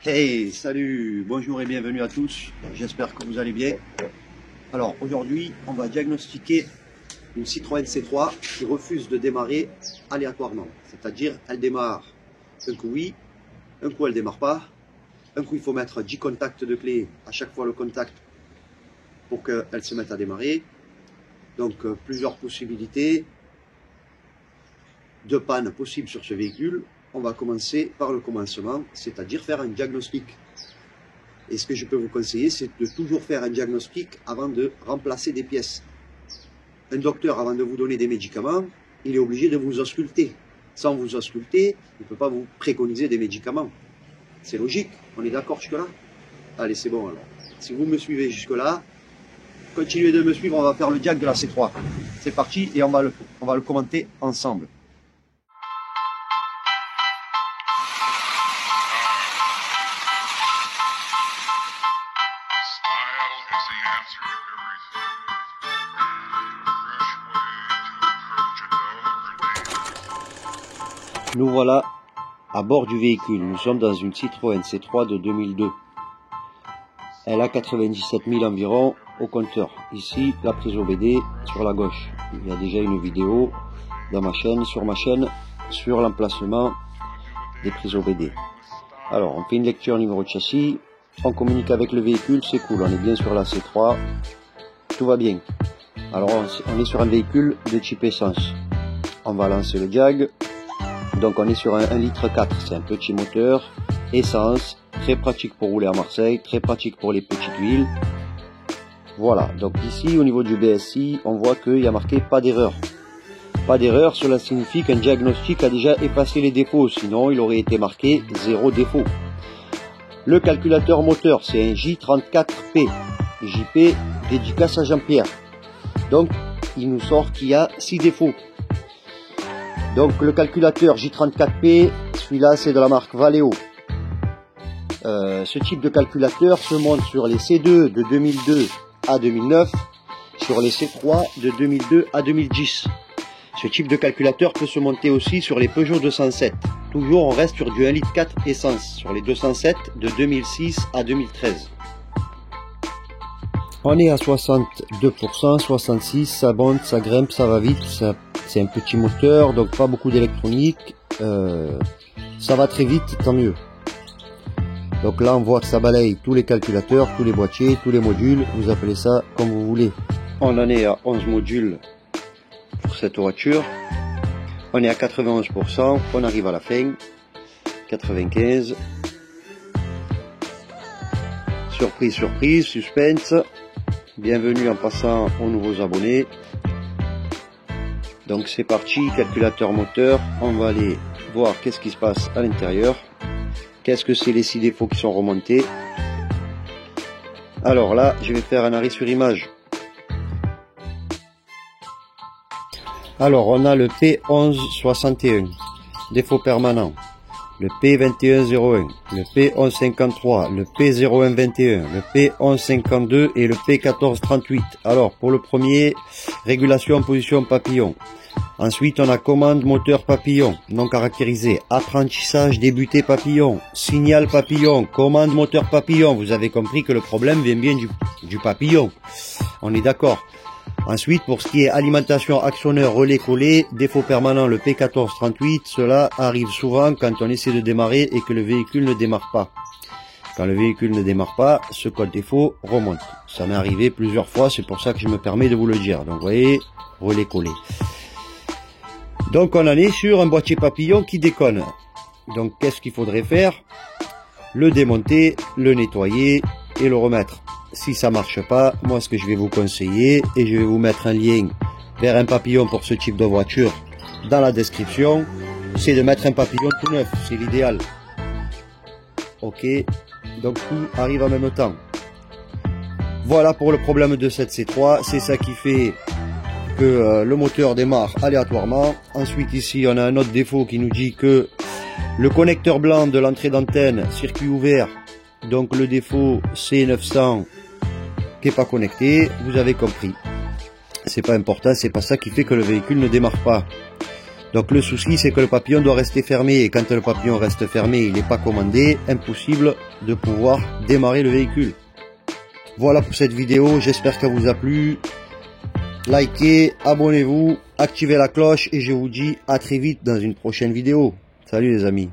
Hey, salut, bonjour et bienvenue à tous, j'espère que vous allez bien. Alors aujourd'hui, on va diagnostiquer une Citroën C3 qui refuse de démarrer aléatoirement. C'est-à-dire, elle démarre un coup oui, un coup elle démarre pas, un coup il faut mettre 10 contacts de clé à chaque fois le contact pour qu'elle se mette à démarrer. Donc plusieurs possibilités de panne possibles sur ce véhicule. On va commencer par le commencement, c'est-à-dire faire un diagnostic. Et ce que je peux vous conseiller, c'est de toujours faire un diagnostic avant de remplacer des pièces. Un docteur, avant de vous donner des médicaments, il est obligé de vous ausculter. Sans vous ausculter, il ne peut pas vous préconiser des médicaments. C'est logique, on est d'accord jusque-là? Allez, c'est bon alors. Si vous me suivez jusque-là, continuez de me suivre, on va faire le diag de la C3. C'est parti et on va le commenter ensemble. Nous voilà à bord du véhicule. Nous sommes dans une Citroën C3 de 2002. Elle a 97 000 environ au compteur. Ici, la prise OBD sur la gauche. Il y a déjà une vidéo dans ma chaîne, sur l'emplacement des prises OBD. Alors, on fait une lecture numéro de châssis. On communique avec le véhicule, c'est cool. On est bien sur la C3. Tout va bien. Alors, on est sur un véhicule de type essence. On va lancer le diag. Donc on est sur un 1,4 litre, c'est un petit moteur, essence, très pratique pour rouler à Marseille, très pratique pour les petites villes. Voilà, donc ici au niveau du BSI, on voit qu'il y a marqué pas d'erreur. Pas d'erreur, cela signifie qu'un diagnostic a déjà effacé les défauts, sinon il aurait été marqué 0 défaut. Le calculateur moteur, c'est un J34P, JP dédicace à Jean-Pierre. Donc il nous sort qu'il y a 6 défauts. Donc le calculateur J34P, celui-là c'est de la marque Valeo. Ce type de calculateur se monte sur les C2 de 2002 à 2009, sur les C3 de 2002 à 2010. Ce type de calculateur peut se monter aussi sur les Peugeot 207. Toujours on reste sur du 1,4 litre essence, sur les 207 de 2006 à 2013. On est à 62%, 66%, ça monte, ça grimpe, ça va vite, c'est un petit moteur, donc pas beaucoup d'électronique, ça va très vite, tant mieux. Donc là on voit que ça balaye tous les calculateurs, tous les boîtiers, tous les modules, vous appelez ça comme vous voulez. On en est à 11 modules pour cette voiture, on est à 91%, on arrive à la fin, 95%, surprise, surprise, suspense. Bienvenue en passant aux nouveaux abonnés. Donc c'est parti, calculateur moteur, on va aller voir qu'est-ce qui se passe à l'intérieur. Qu'est-ce que c'est les 6 défauts qui sont remontés. Alors là, je vais faire un arrêt sur image. Alors on a le P1161, défaut permanent. Le P2101, le P1153, le P0121, le P1152 et le P1438. Alors pour le premier, régulation en position papillon. Ensuite on a commande moteur papillon, non caractérisé, apprentissage débuté papillon, signal papillon, commande moteur papillon. Vous avez compris que le problème vient bien du papillon. On est d'accord. Ensuite, pour ce qui est alimentation actionneur relais collé, défaut permanent le P1438, cela arrive souvent quand on essaie de démarrer et que le véhicule ne démarre pas. Quand le véhicule ne démarre pas, ce code défaut remonte. Ça m'est arrivé plusieurs fois, c'est pour ça que je me permets de vous le dire. Donc vous voyez, relais collé. Donc on en est sur un boîtier papillon qui déconne. Donc qu'est-ce qu'il faudrait faire? Le démonter, le nettoyer et le remettre. Si ça marche pas, moi ce que je vais vous conseiller, et je vais vous mettre un lien vers un papillon pour ce type de voiture dans la description, c'est de mettre un papillon tout neuf, c'est l'idéal. Ok, donc tout arrive en même temps. Voilà pour le problème de cette C3, c'est ça qui fait que le moteur démarre aléatoirement. Ensuite ici on a un autre défaut qui nous dit que le connecteur blanc de l'entrée d'antenne, circuit ouvert, donc le défaut C900 qui n'est pas connecté, vous avez compris. C'est pas important, c'est pas ça qui fait que le véhicule ne démarre pas. Donc le souci, c'est que le papillon doit rester fermé, et quand le papillon reste fermé, il n'est pas commandé, impossible de pouvoir démarrer le véhicule. Voilà pour cette vidéo, j'espère qu'elle vous a plu. Likez, abonnez-vous, activez la cloche, et je vous dis à très vite dans une prochaine vidéo. Salut les amis.